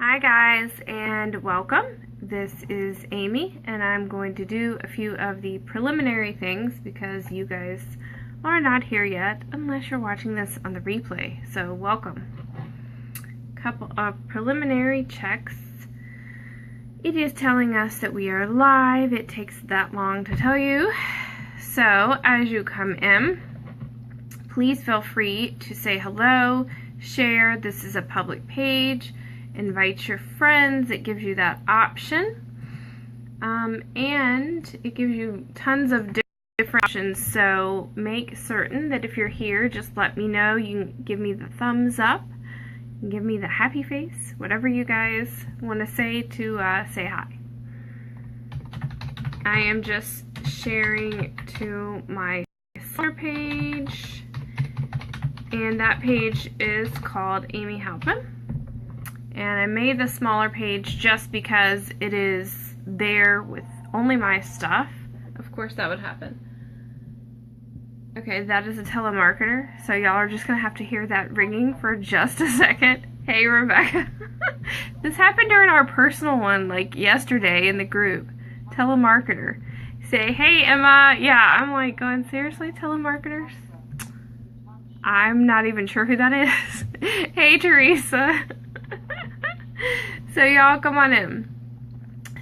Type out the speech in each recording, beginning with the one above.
Hi guys, and welcome. This is Amy, and I'm going to do a few of the preliminary things because you guys are not here yet unless you're watching this on the replay. So welcome. Couple of preliminary checks. It is telling us that we are live. It takes that long to tell you. So as you come in, please feel free to say hello, share. This is a public page. Invite your friends. It gives you that option. And it gives you tons of different options. So make certain that if you're here, just let me know. You can give me the thumbs up. Give me the happy face. Whatever you guys want to say to say hi. I am just sharing to my Slender page. And that page is called Amy Halpin. And I made the smaller page just because it is there with only my stuff. Of course that would happen. Okay, that is a telemarketer. So y'all are just going to have to hear that ringing for just a second. Hey, Rebecca. This happened during our personal one, like yesterday in the group. Telemarketer. Say, hey, Emma. Yeah, I'm like going, seriously, telemarketers? I'm not even sure who that is. Hey, Teresa. So y'all come on in.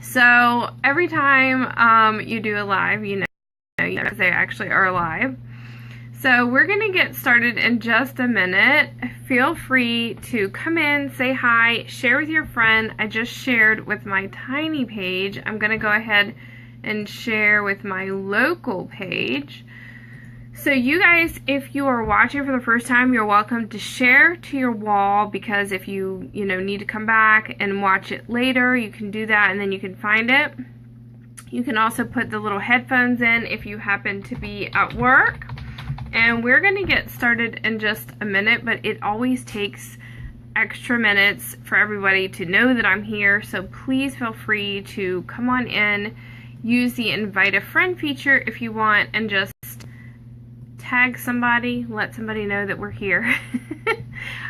So every time you do a live, you know they actually are live. So we're going to get started in just a minute. Feel free to come in, say hi, share with your friend. I just shared with my tiny page. I'm going to go ahead and share with my local page. So you guys, if you are watching for the first time, you're welcome to share to your wall, because if you need to come back and watch it later, you can do that and then you can find it. You can also put the little headphones in if you happen to be at work. And we're going to get started in just a minute, but it always takes extra minutes for everybody to know that I'm here. So please feel free to come on in, use the invite a friend feature if you want, and just tag somebody, let somebody know that we're here.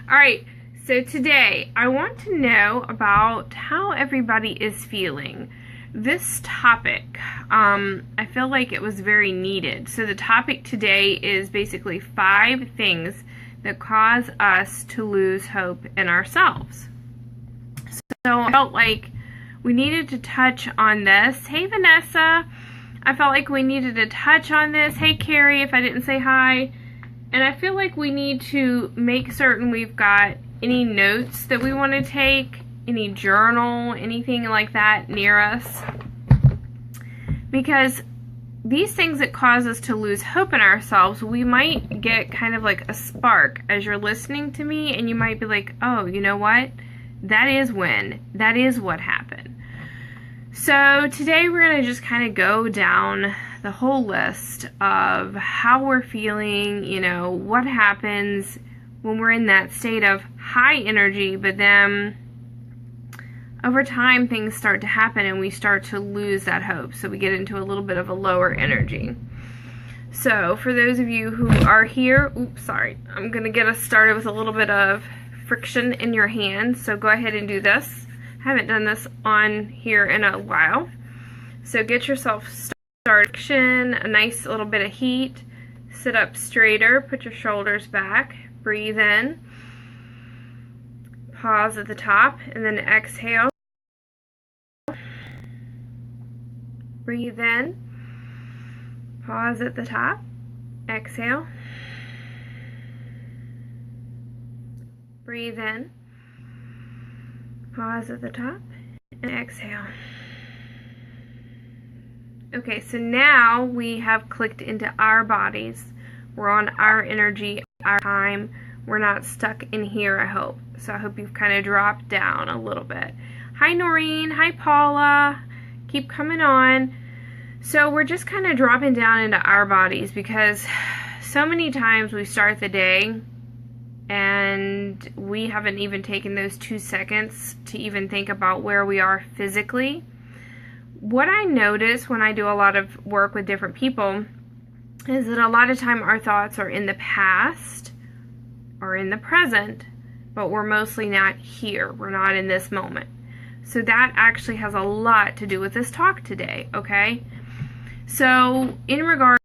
Alright, so today I want to know about how everybody is feeling. This topic, I feel like it was very needed. So the topic today is basically 5 things that cause us to lose hope in ourselves. So I felt like we needed to touch on this. Hey, Vanessa. I felt like we needed to touch on this. Hey, Carrie, if I didn't say hi. And I feel like we need to make certain we've got any notes that we want to take, any journal, anything like that near us. Because these things that cause us to lose hope in ourselves, we might get kind of like a spark as you're listening to me, and you might be like, oh, you know what? That is what happened. So today we're going to just kind of go down the whole list of how we're feeling, what happens when we're in that state of high energy, but then over time things start to happen and we start to lose that hope. So we get into a little bit of a lower energy. So for those of you who are here, I'm going to get us started with a little bit of friction in your hands. So go ahead and do this. Haven't done this on here in a while. So get yourself started. A nice little bit of heat. Sit up straighter. Put your shoulders back. Breathe in. Pause at the top and then exhale. Breathe in. Pause at the top. Exhale. Breathe in. Pause at the top and exhale. Okay, so now we have clicked into our bodies. We're on our energy, our time. We're not stuck in here, I hope. So I hope you've kind of dropped down a little bit. Hi, Noreen. Hi, Paula. Keep coming on. So we're just kind of dropping down into our bodies because so many times we start the day and we haven't even taken those 2 seconds to even think about where we are physically. What I notice when I do a lot of work with different people is that a lot of time our thoughts are in the past or in the present, but we're mostly not here. We're not in this moment. So that actually has a lot to do with this talk today, okay? So in regards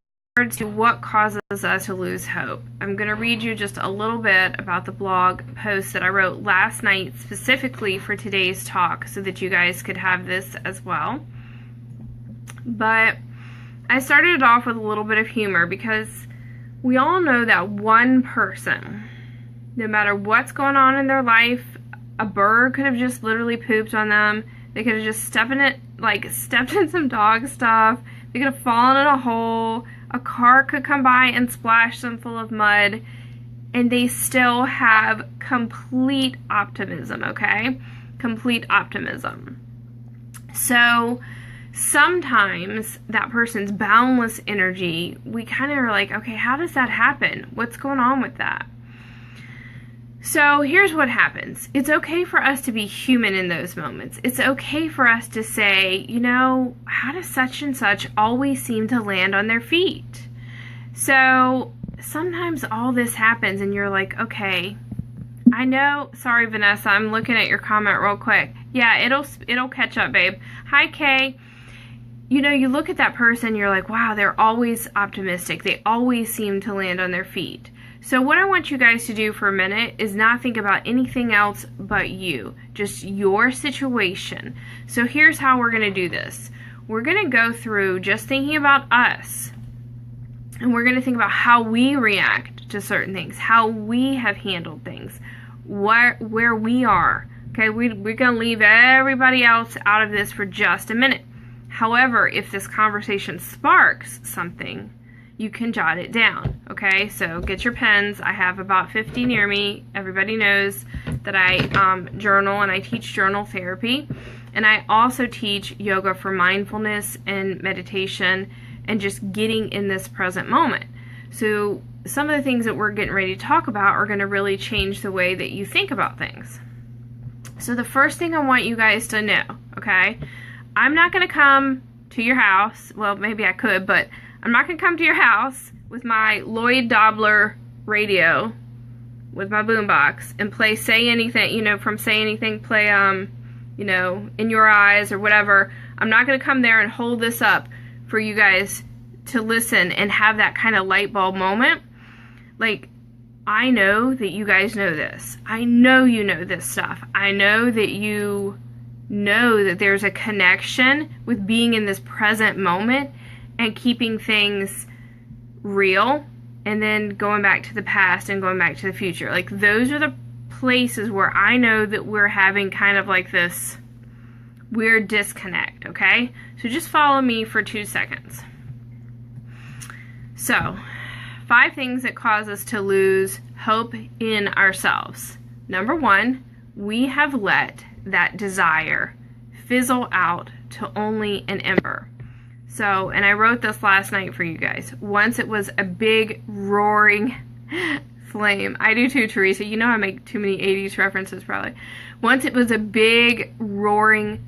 to what causes us to lose hope, I'm going to read you just a little bit about the blog post that I wrote last night specifically for today's talk so that you guys could have this as well. But I started it off with a little bit of humor because we all know that one person, no matter what's going on in their life, a bird could have just literally pooped on them. They could have just stepped in some dog stuff. They could have fallen in a hole. A car could come by and splash them full of mud. And they still have complete optimism, okay? Complete optimism. So sometimes that person's boundless energy, we kind of are like, okay, how does that happen? What's going on with that? So here's what happens. It's okay for us to be human in those moments. It's okay for us to say, you know, how does such and such always seem to land on their feet? So sometimes all this happens and you're like, okay, I know. Sorry, Vanessa, I'm looking at your comment real quick. Yeah, it'll catch up, babe. Hi, Kay. You know, you look at that person, you're like, wow, they're always optimistic. They always seem to land on their feet. So what I want you guys to do for a minute is not think about anything else but you, just your situation. So here's how we're going to do this. We're going to go through just thinking about us, and we're going to think about how we react to certain things, how we have handled things, where we are. Okay, we're going to leave everybody else out of this for just a minute. However, if this conversation sparks something, you can jot it down, okay? So get your pens. I have about 50 near me. Everybody knows that I journal, and I teach journal therapy. And I also teach yoga for mindfulness and meditation and just getting in this present moment. So some of the things that we're getting ready to talk about are going to really change the way that you think about things. So the first thing I want you guys to know, okay? I'm not going to come to your house. Well, maybe I could, but I'm not going to come to your house with my Lloyd Dobler radio with my boombox and play Say Anything, you know, from Say Anything, play, you know, In Your Eyes or whatever. I'm not going to come there and hold this up for you guys to listen and have that kind of light bulb moment. Like, I know that you guys know this. I know you know this stuff. I know that you know that there's a connection with being in this present moment and keeping things real, and then going back to the past and going back to the future. Like, those are the places where I know that we're having kind of like this weird disconnect, okay? So just follow me for 2 seconds. So, 5 things that cause us to lose hope in ourselves. Number 1, we have let that desire fizzle out to only an ember. So, and I wrote this last night for you guys. Once it was a big roaring flame. I do too, Teresa. You know I make too many 80s references probably. Once it was a big roaring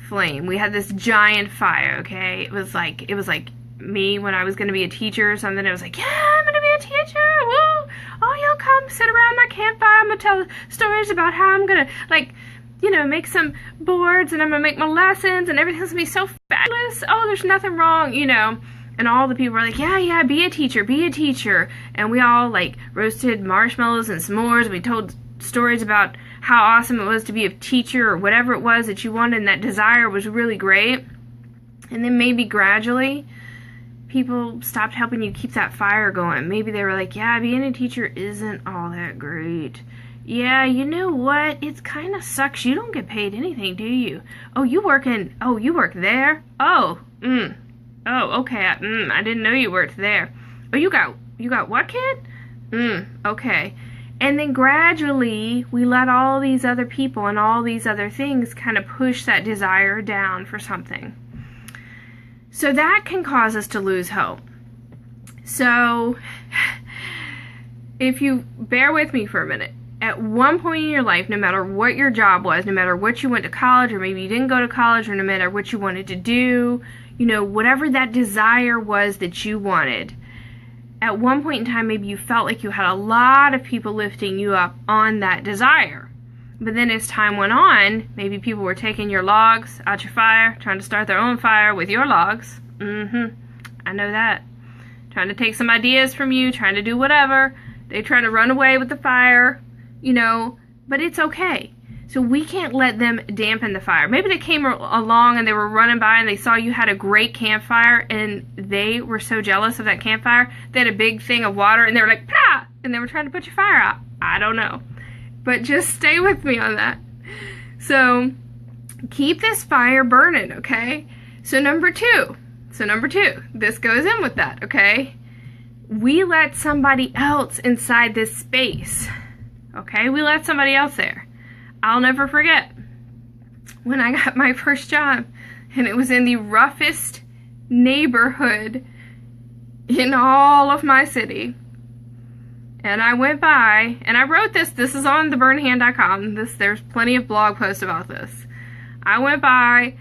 flame. We had this giant fire, okay? It was like me when I was going to be a teacher or something. It was like, yeah, I'm going to be a teacher. Woo! Oh, y'all come sit around my campfire. I'm going to tell stories about how I'm going to, like, you know, make some boards, and I'm going to make my lessons, and everything's going to be so fabulous. Oh, there's nothing wrong, you know. And all the people were like, yeah, be a teacher, be a teacher. And we all, like, roasted marshmallows and s'mores. We told stories about how awesome it was to be a teacher or whatever it was that you wanted, and that desire was really great. And then maybe gradually, people stopped helping you keep that fire going. Maybe they were like, yeah, being a teacher isn't all that great. Yeah, you know what? It kind of sucks. You don't get paid anything, do you? Oh, you work there? Oh, okay. I didn't know you worked there. Oh, you got what, kid? Okay. And then gradually, we let all these other people and all these other things kind of push that desire down for something. So that can cause us to lose hope. So, if you bear with me for a minute, at one point in your life, no matter what your job was, no matter what you went to college, or maybe you didn't go to college, or no matter what you wanted to do, you know, whatever that desire was that you wanted, at one point in time, maybe you felt like you had a lot of people lifting you up on that desire. But then as time went on, maybe people were taking your logs out your fire, trying to start their own fire with your logs. I know that. Trying to take some ideas from you, trying to do whatever. They try to run away with the fire, you know, but it's okay. So we can't let them dampen the fire. Maybe they came along and they were running by and they saw you had a great campfire and they were so jealous of that campfire. They had a big thing of water and they were like, "Pah!" And they were trying to put your fire out. I don't know. But just stay with me on that. So keep this fire burning, okay? So number two, this goes in with that, okay? We let somebody else inside this space, okay? We let somebody else there. I'll never forget when I got my first job, and it was in the roughest neighborhood in all of my city. And I went by, and I wrote this is on theburnedhand.com. There's plenty of blog posts about this. I went by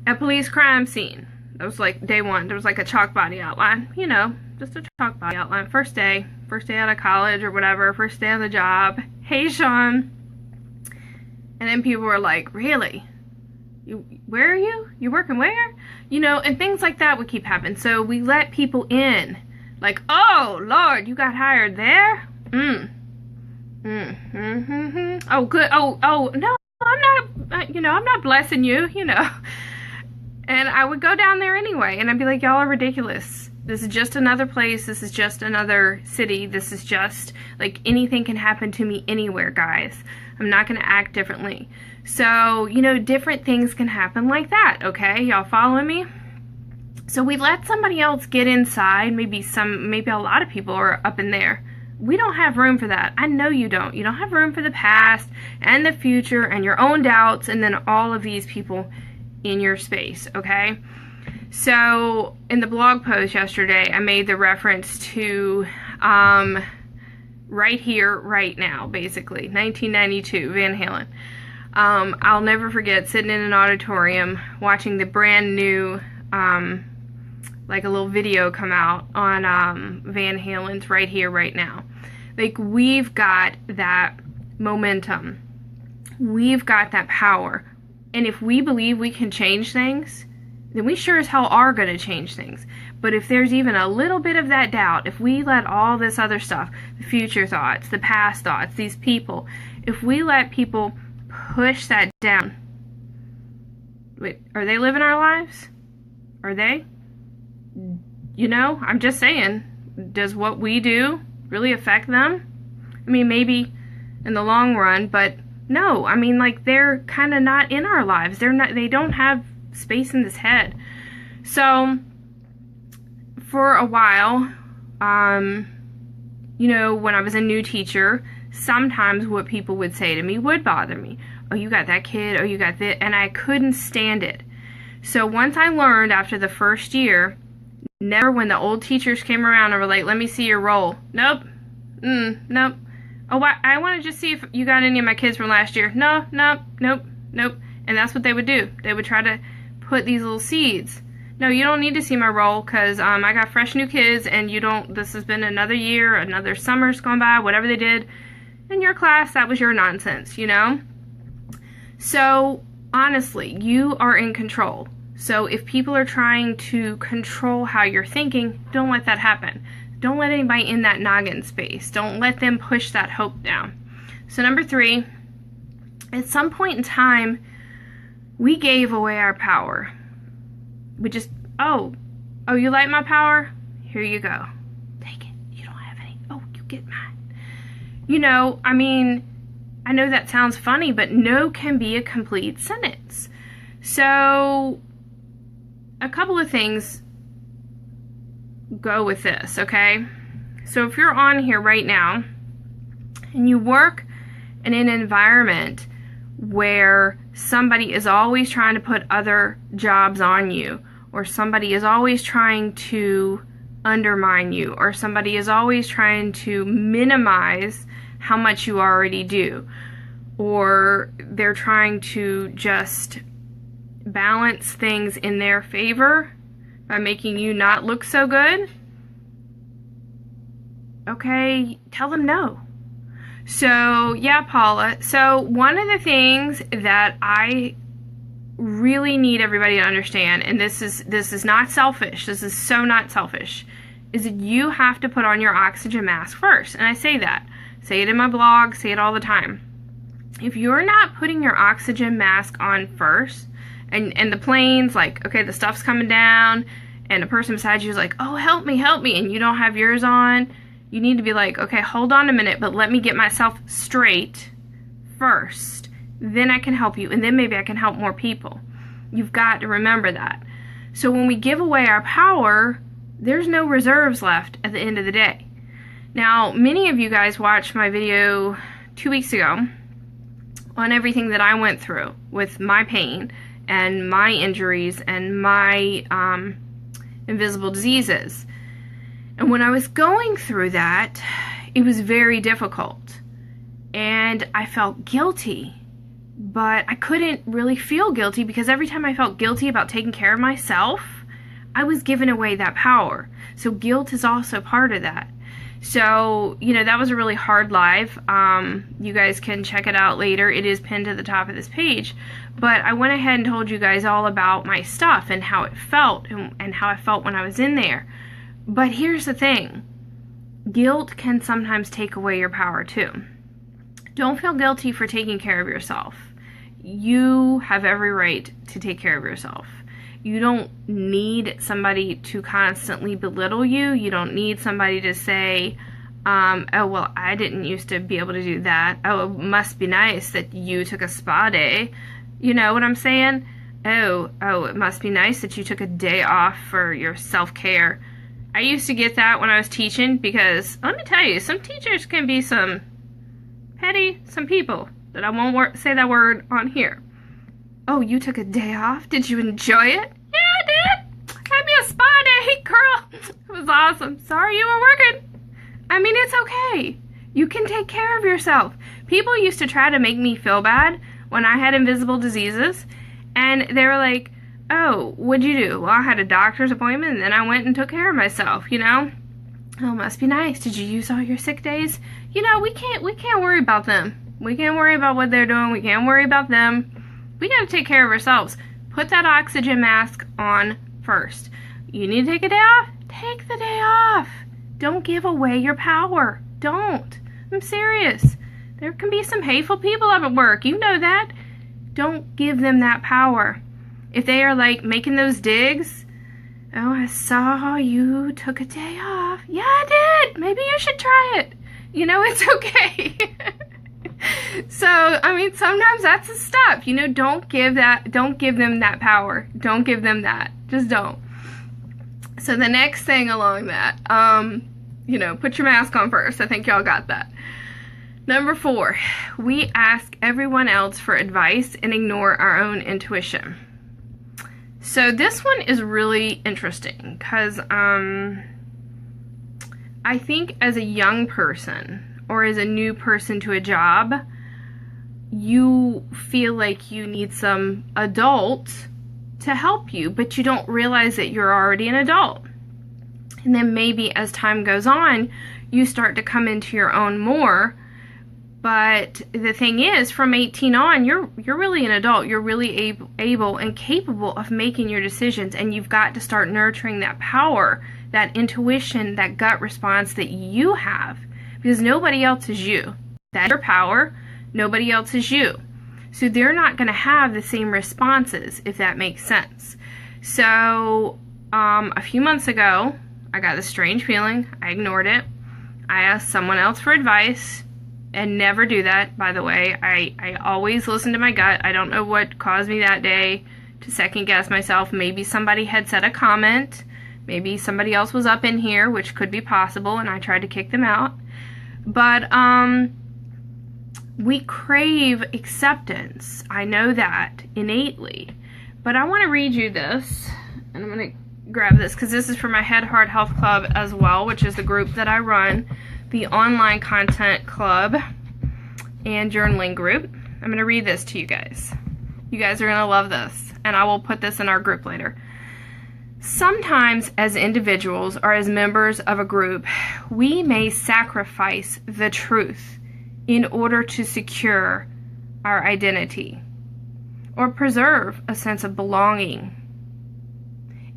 a police crime scene. That was like day one. There was like a chalk body outline, you know, just a chalk body outline. First day out of college or whatever, first day on the job. Hey, Sean. And then people were like, really? Where are you? You working where? You know, and things like that would keep happening. So we let people in. Like, oh, Lord, you got hired there? Oh, good. Oh, no, I'm not, I'm not blessing you, you know. And I would go down there anyway, and I'd be like, y'all are ridiculous. This is just another place. This is just another city. This is just, like, anything can happen to me anywhere, guys. I'm not going to act differently. So, you know, different things can happen like that, okay? Y'all following me? So we let somebody else get inside. Maybe a lot of people are up in there. We don't have room for that. I know you don't. You don't have room for the past and the future and your own doubts and then all of these people in your space, okay? So in the blog post yesterday, I made the reference to Right Here, Right Now, basically, 1992, Van Halen. I'll never forget sitting in an auditorium watching the brand new, like a little video come out on Van Halen's Right Here, Right Now. Like, we've got that momentum. We've got that power. And if we believe we can change things, then we sure as hell are going to change things. But if there's even a little bit of that doubt, if we let all this other stuff, the future thoughts, the past thoughts, these people, if we let people push that down, wait, are they living our lives? Are they? You know, I'm just saying, does what we do really affect them? I mean, maybe in the long run, but no, I mean, like, they're kind of not in our lives. They don't have space in this head. So for a while, you know, when I was a new teacher, sometimes what people would say to me would bother me. Oh, you got that kid, oh, you got this, and I couldn't stand it. So once I learned after the first year, never, when the old teachers came around and were like, let me see your roll. Nope. Nope. Oh, I want to just see if you got any of my kids from last year. No, nope. And that's what they would do. They would try to put these little seeds. No, you don't need to see my roll because I got fresh new kids and you don't, this has been another year, another summer's gone by, whatever they did in your class, that was your nonsense, you know? So, honestly, you are in control. So if people are trying to control how you're thinking, don't let that happen. Don't let anybody in that noggin space. Don't let them push that hope down. So number 3, at some point in time, we gave away our power. We just, oh, you like my power? Here you go. Take it. You don't have any. Oh, you get mine. You know, I mean, I know that sounds funny, but no can be a complete sentence. So a couple of things go with this, okay? So if you're on here right now and you work in an environment where somebody is always trying to put other jobs on you, or somebody is always trying to undermine you, or somebody is always trying to minimize how much you already do, or they're trying to just balance things in their favor by making you not look so good, okay, tell them no. So, yeah, Paula. So, one of the things that I really need everybody to understand, and this is not selfish, this is so not selfish, is that you have to put on your oxygen mask first. And I say that. Say it in my blog, say it all the time. If you're not putting your oxygen mask on first, and the plane's like, okay, the stuff's coming down, and the person beside you is like, oh, help me, and you don't have yours on, you need to be like, okay, hold on a minute, but let me get myself straight first. Then I can help you, and then maybe I can help more people. You've got to remember that. So when we give away our power, there's no reserves left at the end of the day. Now, many of you guys watched my video 2 weeks ago on everything that I went through with my pain and my injuries and my invisible diseases. And when I was going through that, it was very difficult. And I felt guilty. But I couldn't really feel guilty because every time I felt guilty about taking care of myself, I was giving away that power. So guilt is also part of that. So, you know, that was a really hard live. You guys can check it out later. It is pinned to the top of this page. But I went ahead and told you guys all about my stuff and how it felt and how I felt when I was in there. But here's the thing. Guilt can sometimes take away your power too. Don't feel guilty for taking care of yourself. You have every right to take care of yourself. You don't need somebody to constantly belittle you. You don't need somebody to say, oh, well, I didn't used to be able to do that. Oh, it must be nice that you took a spa day. You know what I'm saying? Oh, it must be nice that you took a day off for your self-care. I used to get that when I was teaching because, let me tell you, some teachers can be some people that I won't say that word on here. Oh, you took a day off? Did you enjoy it? Yeah, I did. Had me a spa day, girl. It was awesome. Sorry you were working. I mean, it's okay. You can take care of yourself. People used to try to make me feel bad when I had invisible diseases, and they were like, oh, what'd you do? Well, I had a doctor's appointment, and then I went and took care of myself, you know? Oh, must be nice. Did you use all your sick days? You know, we can't worry about them. We can't worry about what they're doing. We can't worry about them. We gotta take care of ourselves. Put that oxygen mask on first. You need to take a day off? Take the day off. Don't give away your power. Don't. I'm serious. There can be some hateful people up at work. You know that. Don't give them that power. If they are like making those digs, oh, I saw you took a day off. Yeah, I did. Maybe you should try it. You know, it's okay. So, I mean, sometimes that's a step. You know, don't give them that power. Don't give them that. Just don't. So the next thing along that, you know, put your mask on first. I think y'all got that. Number 4, we ask everyone else for advice and ignore our own intuition. So this one is really interesting because I think as a young person or as a new person to a job, you feel like you need some adult to help you, but you don't realize that you're already an adult. And then maybe as time goes on, you start to come into your own more. But the thing is, from 18 on, you're really an adult. You're really able and capable of making your decisions, and you've got to start nurturing that power, that intuition, that gut response that you have, because nobody else is you. That's your power. Nobody else is you. So they're not going to have the same responses, if that makes sense. So a few months ago, I got this strange feeling. I ignored it. I asked someone else for advice. And never do that, by the way. I always listen to my gut. I don't know what caused me that day to second guess myself. Maybe somebody had said a comment. Maybe somebody else was up in here, which could be possible, and I tried to kick them out. But we crave acceptance. I know that innately. But I want to read you this, and I'm going to grab this because this is for my Head Heart Health Club as well, which is the group that I run. The online content club and journaling group. I'm going to read this to you guys. You guys are going to love this, and I will put this in our group later. Sometimes, as individuals or as members of a group, we may sacrifice the truth in order to secure our identity or preserve a sense of belonging.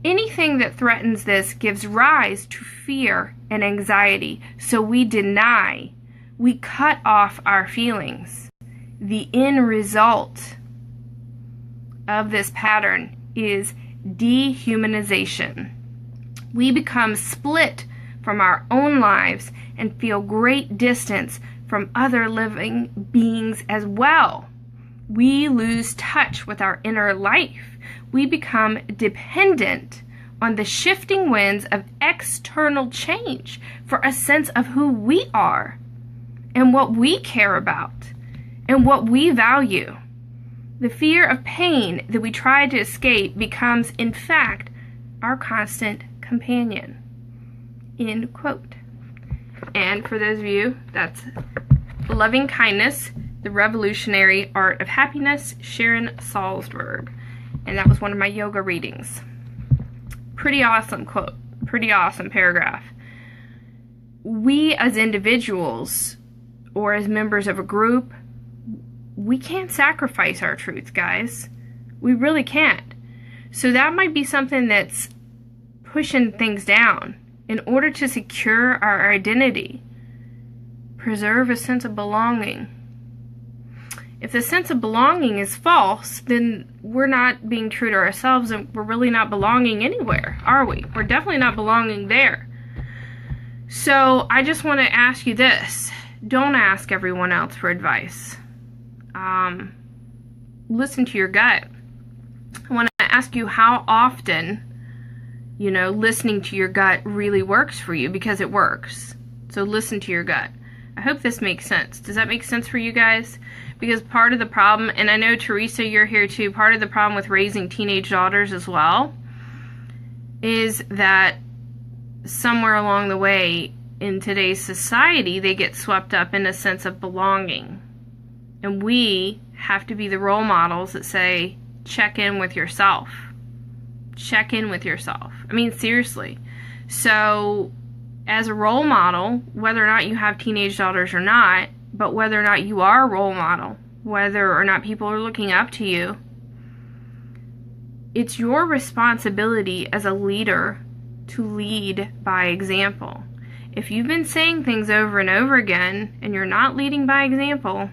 Anything that threatens this gives rise to fear and anxiety, so we deny, we cut off our feelings. The end result of this pattern is dehumanization. We become split from our own lives and feel great distance from other living beings as well. We lose touch with our inner life. We become dependent on the shifting winds of external change for a sense of who we are and what we care about and what we value. The fear of pain that we try to escape becomes, in fact, our constant companion. End quote. And for those of you, that's Loving Kindness, The Revolutionary Art of Happiness, Sharon Salzberg. And that was one of my yoga readings. Pretty awesome quote. Pretty awesome paragraph. We as individuals or as members of a group, we can't sacrifice our truth, guys. We really can't. So that might be something that's pushing things down. In order to secure our identity, preserve a sense of belonging. If the sense of belonging is false, then we're not being true to ourselves and we're really not belonging anywhere, are we? We're definitely not belonging there. So I just want to ask you this. Don't ask everyone else for advice. Listen to your gut. I want to ask you how often, listening to your gut really works for you, because it works. So listen to your gut. I hope this makes sense. Does that make sense for you guys? Because part of the problem, and I know Teresa, you're here too, part of the problem with raising teenage daughters as well is that somewhere along the way in today's society, they get swept up in a sense of belonging. And we have to be the role models that say, check in with yourself. Check in with yourself. I mean, seriously. So, as a role model, whether or not you have teenage daughters or not, but whether or not you are a role model, whether or not people are looking up to you, it's your responsibility as a leader to lead by example. If you've been saying things over and over again and you're not leading by example,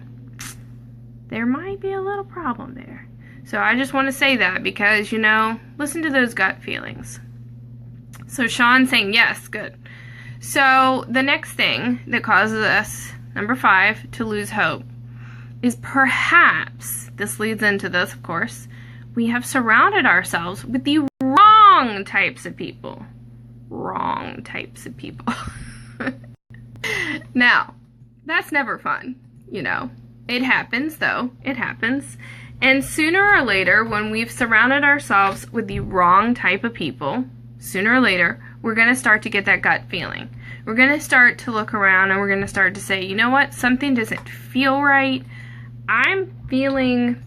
there might be a little problem there. So I just want to say that because, listen to those gut feelings. So Sean's saying yes, good. So the next thing that causes us, number 5, to lose hope is perhaps, this leads into this, of course, we have surrounded ourselves with the wrong types of people. Wrong types of people. Now, that's never fun, It happens, though. It happens. And sooner or later, when we've surrounded ourselves with the wrong type of people, sooner or later, we're going to start to get that gut feeling. We're going to start to look around and we're going to start to say, you know what? Something doesn't feel right. I'm feeling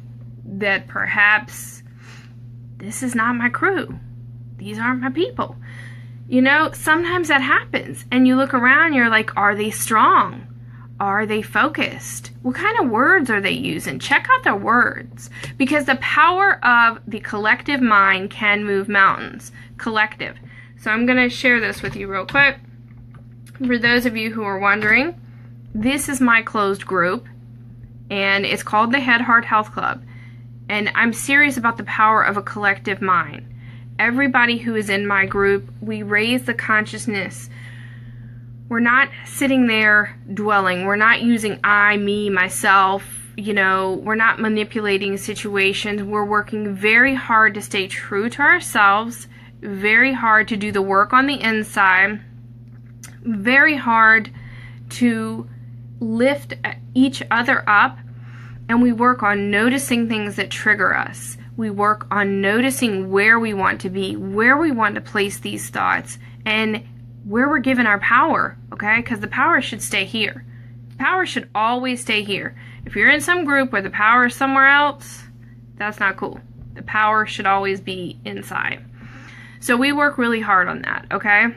that perhaps this is not my crew. These aren't my people. Sometimes that happens. And you look around and you're like, are they strong? Are they focused? What kind of words are they using? Check out their words. Because the power of the collective mind can move mountains. Collective. So I'm going to share this with you real quick. For those of you who are wondering, this is my closed group. And it's called the Head Heart Health Club. And I'm serious about the power of a collective mind. Everybody who is in my group, we raise the consciousness. We're not sitting there dwelling. We're not using I, me, myself. We're not manipulating situations. We're working very hard to stay true to ourselves, very hard to do the work on the inside, very hard to lift each other up, and we work on noticing things that trigger us. We work on noticing where we want to be, where we want to place these thoughts, and where we're given our power, okay? Because the power should stay here. Power should always stay here. If you're in some group where the power is somewhere else, that's not cool. The power should always be inside. So we work really hard on that, okay?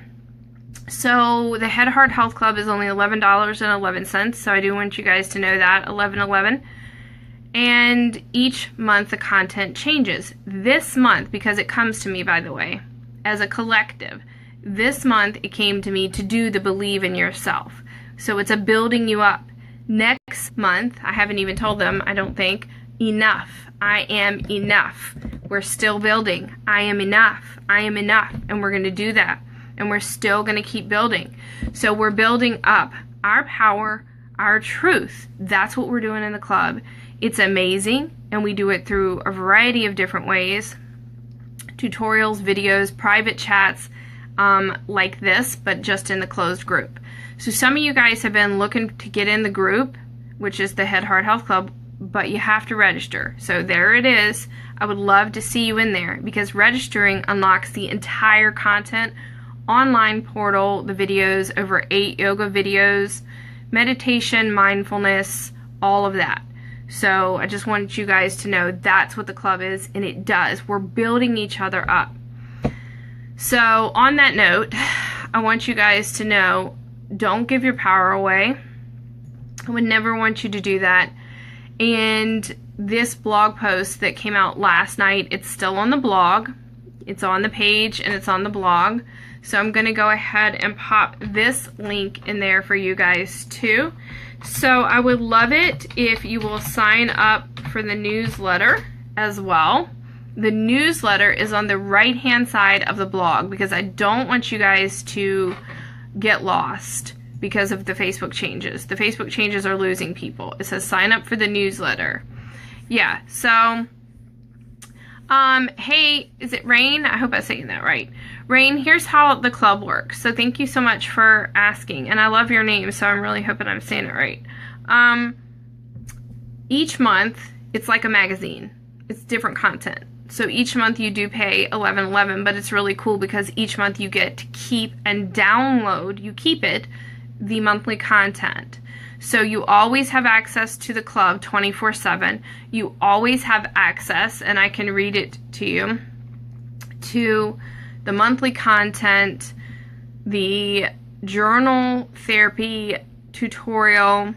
So the Head Heart Health Club is only $11.11, so I do want you guys to know that, $11.11. And each month the content changes. This month, because it comes to me, by the way, as a collective, this month it came to me to do the Believe in Yourself. So it's a building you up. Next month, I haven't even told them, I don't think, enough. I am enough. We're still building. I am enough. I am enough. And we're going to do that. And we're still going to keep building. So we're building up our power, our truth. That's what we're doing in the club. It's amazing. And we do it through a variety of different ways. Tutorials, videos, private chats, like this, but just in the closed group. So some of you guys have been looking to get in the group, which is the Head Heart Health Club, but you have to register. So there it is. I would love to see you in there because registering unlocks the entire content, online portal, the videos, over 8 yoga videos, meditation, mindfulness, all of that. So I just wanted you guys to know that's what the club is, and it does. We're building each other up. So on that note, I want you guys to know, don't give your power away. I would never want you to do that. And this blog post that came out last night, it's still on the blog. It's on the page and it's on the blog. So I'm going to go ahead and pop this link in there for you guys too. So I would love it if you will sign up for the newsletter as well. The newsletter is on the right-hand side of the blog because I don't want you guys to get lost because of the Facebook changes. The Facebook changes are losing people. It says sign up for the newsletter. Yeah, so, hey, is it Rain? I hope I'm saying that right. Rain, here's how the club works. So thank you so much for asking. And I love your name, so I'm really hoping I'm saying it right. Each month, it's like a magazine. It's different content. So each month you do pay $11.11, but it's really cool because each month you get to keep and download, you keep it, the monthly content. So you always have access to the club 24/7. You always have access, and I can read it to you, to the monthly content, the journal therapy tutorial,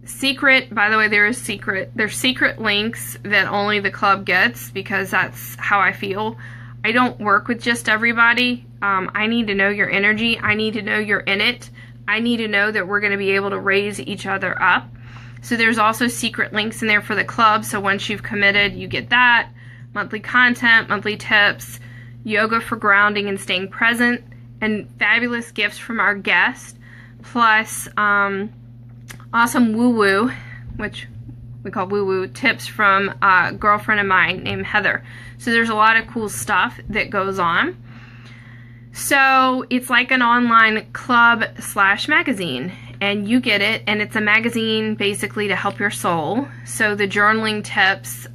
secret, by the way, there's secret links that only the club gets because that's how I feel. I don't work with just everybody. I need to know your energy. I need to know you're in it. I need to know that we're going to be able to raise each other up. So there's also secret links in there for the club. So once you've committed, you get that. Monthly content, monthly tips, yoga for grounding and staying present, and fabulous gifts from our guest, plus awesome woo-woo, which we call woo-woo, tips from a girlfriend of mine named Heather. So there's a lot of cool stuff that goes on. So it's like an online club / magazine, and you get it, and it's a magazine basically to help your soul. So the journaling tips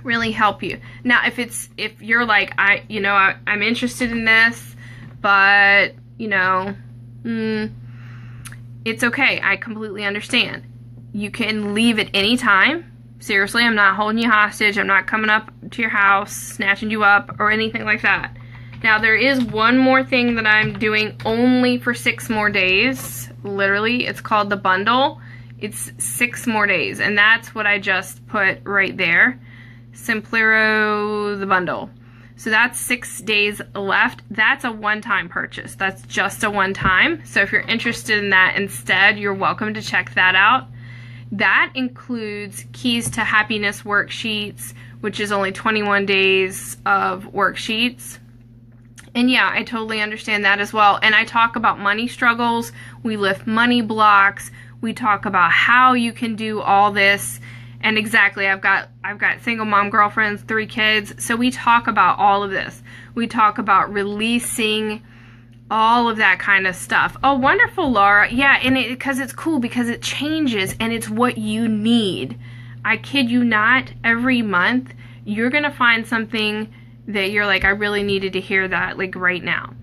really help you. Now, if you're like, I'm interested in this, but it's okay. I completely understand. You can leave at any time. Seriously, I'm not holding you hostage. I'm not coming up to your house, snatching you up, or anything like that. Now, there is one more thing that I'm doing only for 6 more days. Literally, it's called the bundle. It's 6 more days, and that's what I just put right there. Simplero, the bundle. So that's 6 days left. That's a one-time purchase. That's just a one-time. So if you're interested in that instead, you're welcome to check that out. That includes Keys to Happiness worksheets, which is only 21 days of worksheets. And yeah, I totally understand that as well. And I talk about money struggles. We lift money blocks. We talk about how you can do all this. And exactly, I've got single mom girlfriends, 3 kids. So we talk about all of this. We talk about releasing all of that kind of stuff. Oh, wonderful, Laura. Yeah, and because it's cool because it changes and it's what you need. I kid you not, every month you're going to find something that you're like, I really needed to hear that, like right now.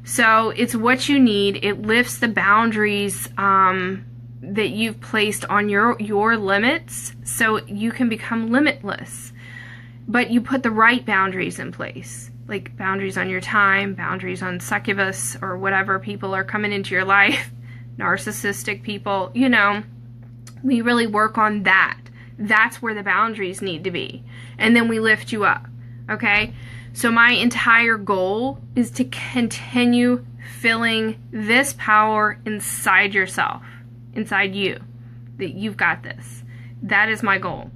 So it's what you need. It lifts the boundaries that you've placed on your limits so you can become limitless. But you put the right boundaries in place. like boundaries on your time, boundaries on succubus or whatever people are coming into your life, narcissistic people, you know, we really work on that. That's where the boundaries need to be. And then we lift you up, okay? So my entire goal is to continue filling this power inside yourself, inside you, that you've got this. That is my goal.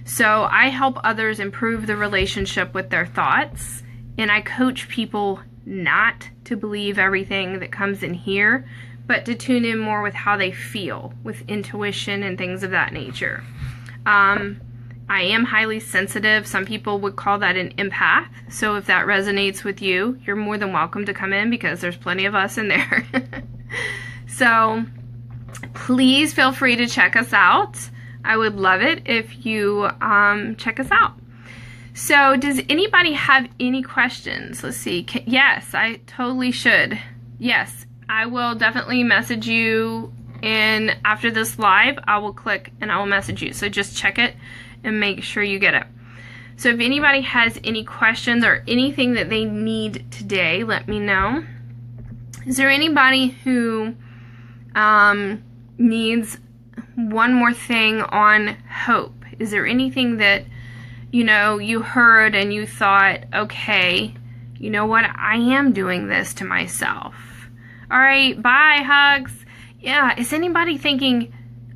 So I help others improve the relationship with their thoughts, and I coach people not to believe everything that comes in here, but to tune in more with how they feel, with intuition and things of that nature. I am highly sensitive. Some people would call that an empath. So if that resonates with you, you're more than welcome to come in, because there's plenty of us in there. So please feel free to check us out. I would love it if you check us out. So does anybody have any questions? Let's see. Yes, I totally should. Yes, I will definitely message you, and after this live, I will click and I will message you. So just check it and make sure you get it. So if anybody has any questions or anything that they need today, let me know. Is there anybody who needs one more thing on hope? Is there anything that, you know, you heard and you thought, okay, you know what, I am doing this to myself. All right, bye, hugs. Yeah, is anybody thinking,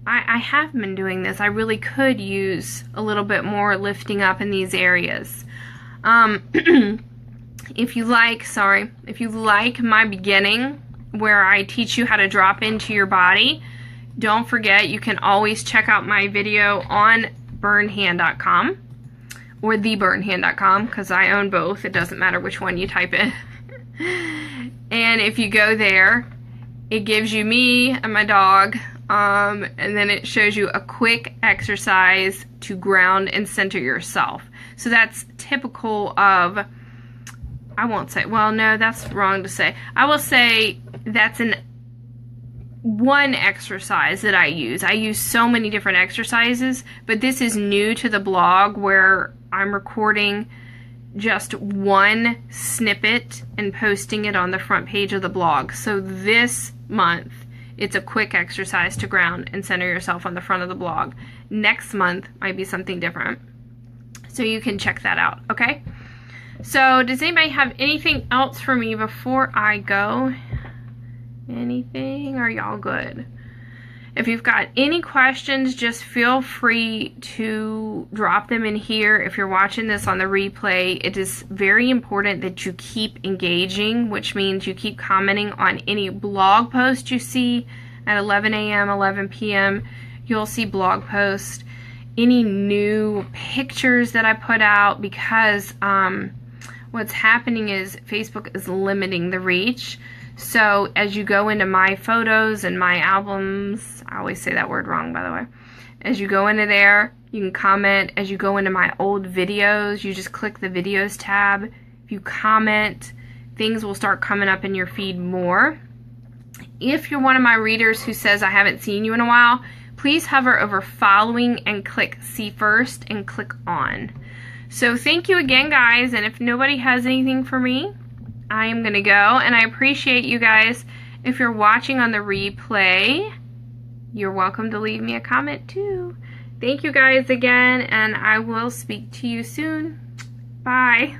I have been doing this, I really could use a little bit more lifting up in these areas? If you like my beginning, where I teach you how to drop into your body, don't forget, you can always check out my video on burnedhand.com or theburnedhand.com, because I own both. It doesn't matter which one you type in. And if you go there, it gives you me and my dog, and then it shows you a quick exercise to ground and center yourself. So that's typical of, I won't say, well, no, that's wrong to say. I will say that's one exercise that I use. I use so many different exercises, but this is new to the blog, where I'm recording just one snippet and posting it on the front page of the blog. So this month, it's a quick exercise to ground and center yourself on the front of the blog. Next month might be something different. So you can check that out, okay? So does anybody have anything else for me before I go? Anything? Are y'all good? If you've got any questions, just feel free to drop them in here. If you're watching this on the replay, it is very important that you keep engaging, which means you keep commenting on any blog post you see at 11 a.m., 11 p.m. You'll see blog posts, any new pictures that I put out, because what's happening is Facebook is limiting the reach. So as you go into my photos and my albums, I always say that word wrong, by the way. As you go into there, you can comment. As you go into my old videos, you just click the videos tab. If you comment, things will start coming up in your feed more. If you're one of my readers who says, I haven't seen you in a while, please hover over following and click see first and click on. So thank you again, guys. And if nobody has anything for me, I am going to go, and I appreciate you guys. If you're watching on the replay, you're welcome to leave me a comment too. Thank you guys again, and I will speak to you soon. Bye.